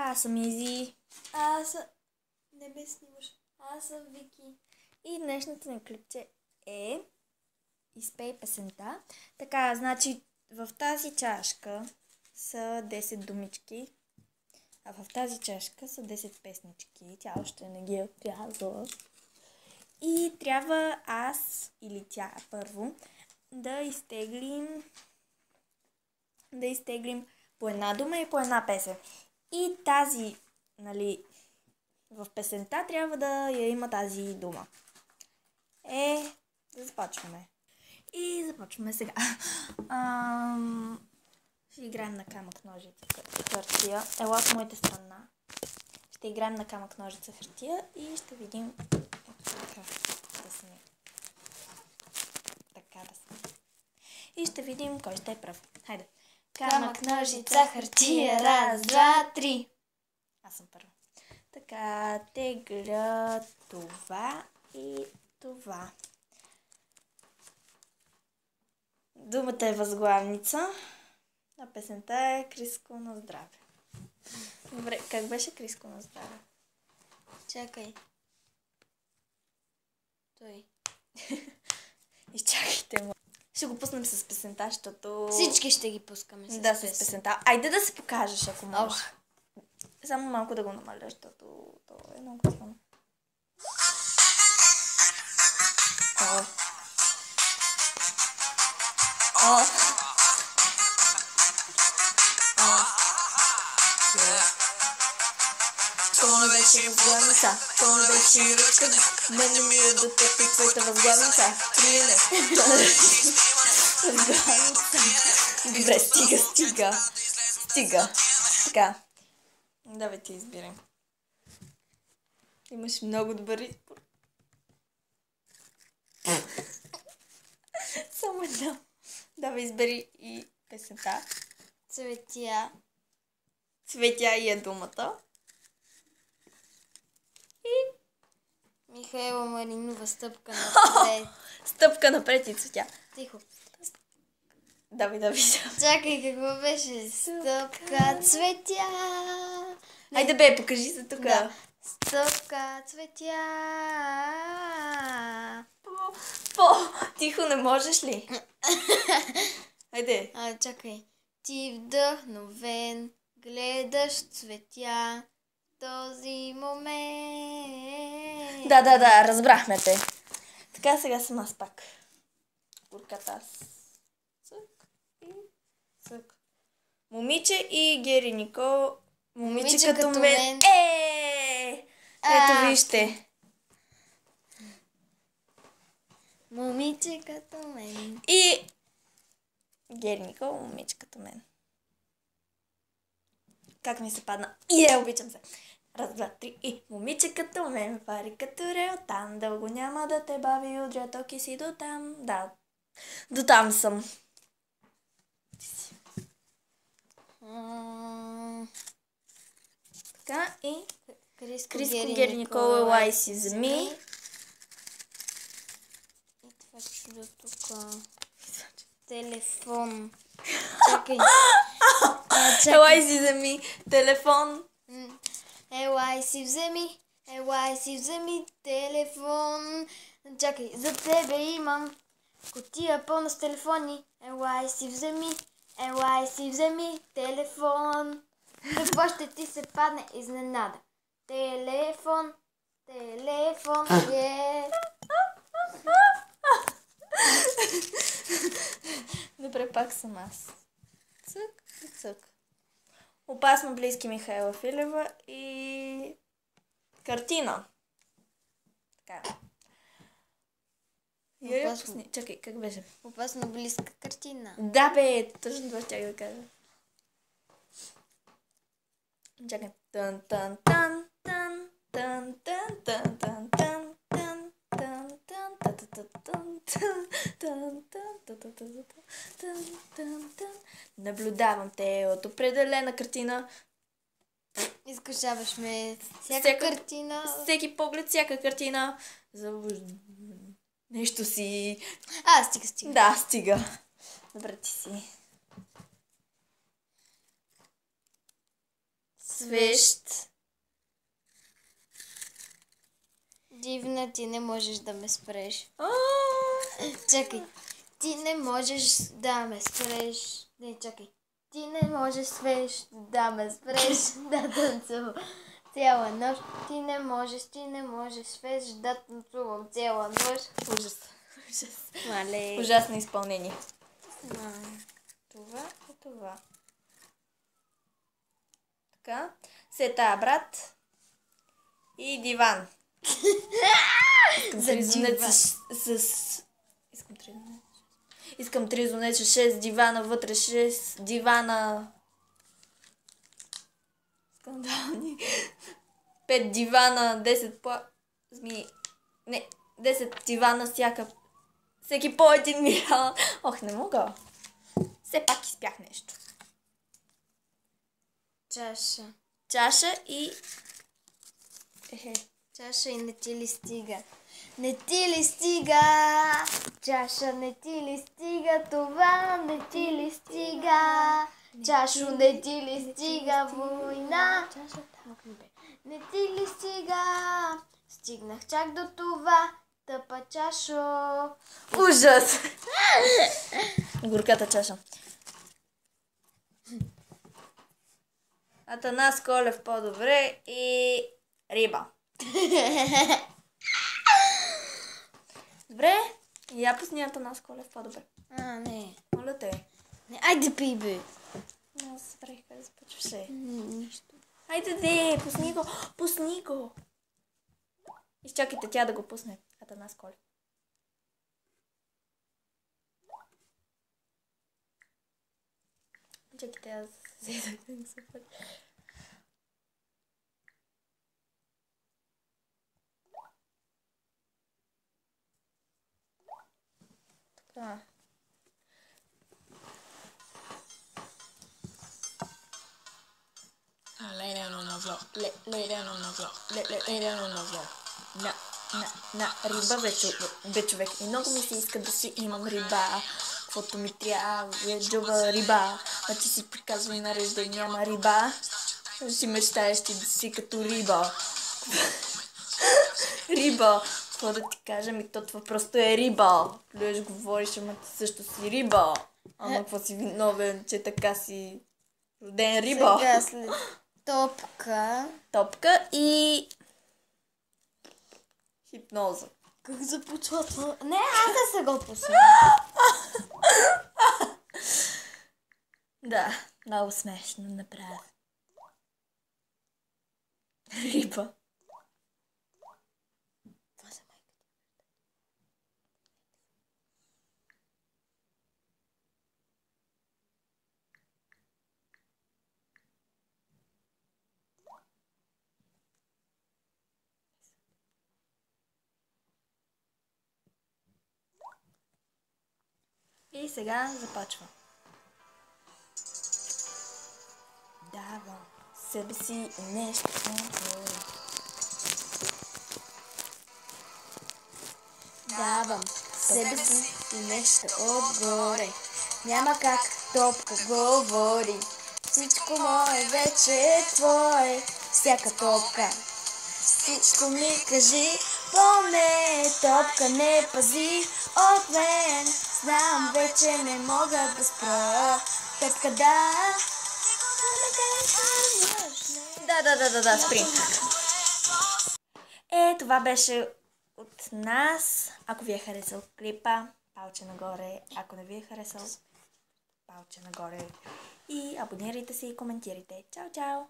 Аз съм Изи. Не ме снимаш. Аз съм Вики. И днешното ни клипче е изпей песента. Така, значи в тази чашка са 10 думички, а в тази чашка са 10 песнички. Тя още не ги е отрязала. И трябва аз или тя първо да изтеглим по една дума и по една песен. И тази, нали, в песента трябва да я има тази дума. Да започваме. И започваме сега. Ще играем на камък, ножица, хартия. Ела в моята страна. Ще играем на камък, ножица, хартия и ще видим така да сме. Така да сме. И ще видим кой ще е прав. Хайде. Камък, ножица, хартия. Раз, два, три. Аз съм първа. Така, тегля това и това. Думата е възглавница. А песента е Криско на здраве. Добре, как беше Криско на здраве? Чакай. Той. Изчакайте му. Ще го пуснем с песента, защото... Всички ще ги пускаме с песента. Айде да се покажеш, ако можеш. Само малко да го намаля, защото то е много силно. То не беше възглавница, то не беше ръчка, мене ми е да теб и твоята възглавница. Добре, стига. Така. Давай ти избирай. Имаш много добър избор. Само едно. Давай избери и песента. Цветя. Цветя и е думата. И Михаела Маринова, стъпка напред. Стъпка напред и цветя. Тихо. Давай. Чакай, какво беше? Стъпка, цветя. Айде бе, покажи се тук. Да. Стъпка, цветя. Тихо, не можеш ли? Айде. Чакай. Ти вдъхновен, гледаш цветя в този момент. Да, разбрахме те. Така, сега съм аз пак. Бурката аз. Цък и цък. Момиче и Гери Никол. Момиче като мен. Ето вижте. Момиче като мен. И Гери Никол, момиче като мен. Как ми се падна? Обичам се. Раз, два, три и момиче като мен, пари като рел, там дълго няма да те бави, удря токи си до там. Да, до там съм. Така и Криско Гери Никол, елай си вземи. И това чудо тук. Телефон. Чакай. Елай си вземи телефон. Елай си вземи телефон. Чакай, за тебе имам кутия пълна с телефони. Елай си вземи телефон. Какво ще ти се падне изненада? Телефон. Добре, пак съм аз. Цък и цък. Опасно близки Михаела Филева и картина. Така. Чакай, как беше? Опасно близка картина. Да бе, точно това ще да кажа. Чакай. Наблюдавам те от определена картина. Изкушаваш ме всяка картина. Всеки поглед, всяка картина. Нещо си... Стига. Да, стига. Добре, ти си. свещ. Дивна, ти не можеш да ме спреш. Чакай. Ти не можеш да ме спреш. Не, чакай. Ти не можеш свещ да ме спреш да танцувам цяла нощ. Ти не можеш свещ да танцувам цяла нощ. Ужас. Мале. Ужасно изпълнение. Това и това. Така. Сета, брат. И диван. За диван. Искам тризонет 6 дивана, вътре 6 дивана. Скандални. 5 дивана, 10 змии. Не, 10 дивана всеки по 1 милион. Ох, не мога. Все пак изпях нещо. Чаша и... Чаша и не ти ли стига? Не ти ли стига? Чаша, не ти ли стига? Това не ти ли стига? Чашо, не ти ли стига? Война. Не ти ли стига? Стигнах чак до това. Тъпа чашо. Ужас! Горката чаша. Атанас Колев по-добре и риба. Добре, я пусни Атанас Колев по-добре. Не. Моля те. Не, айде пий, бе. Аз забравих как започваше. Нищо. Айде, пусни го. Изчакайте тя да го пусне. Атанас Колев. Чакайте, аз седах да ми се пъти. Така. Lay down on the floor. Lay down on the floor. Lay down on the floor. Риба, бе човек. И много ми се иска да си имам риба. Каквото ми трябва, джоба риба. А ти си приказва и нарежда и няма риба. Си мечтаеш ти да си като риба. Риба. Какво да ти кажа? Ми то това просто е риба. Плюеш говориш, ама ти също си риба. Ама какво си виновен, че така си роден риба. Сега след Топка и хипноза. Как започва това? Не, аз да се го пусна. Да, много смешно направя. Риба. Това за майка. И сега започва. Давам себе си и нещо отгоре. Давам себе си и нещо отгоре. Няма как топка говори. Всичко мое вече е твое. Всяка топка. Всичко ми кажи. Поне топка не пази от мен. Знам вече не мога да спра. Топка да. Да, спри. Това беше от нас. Ако ви е харесал клипа, палче нагоре. Ако не ви е харесал, палче нагоре. И абонирайте се и коментирайте. Чао, чао!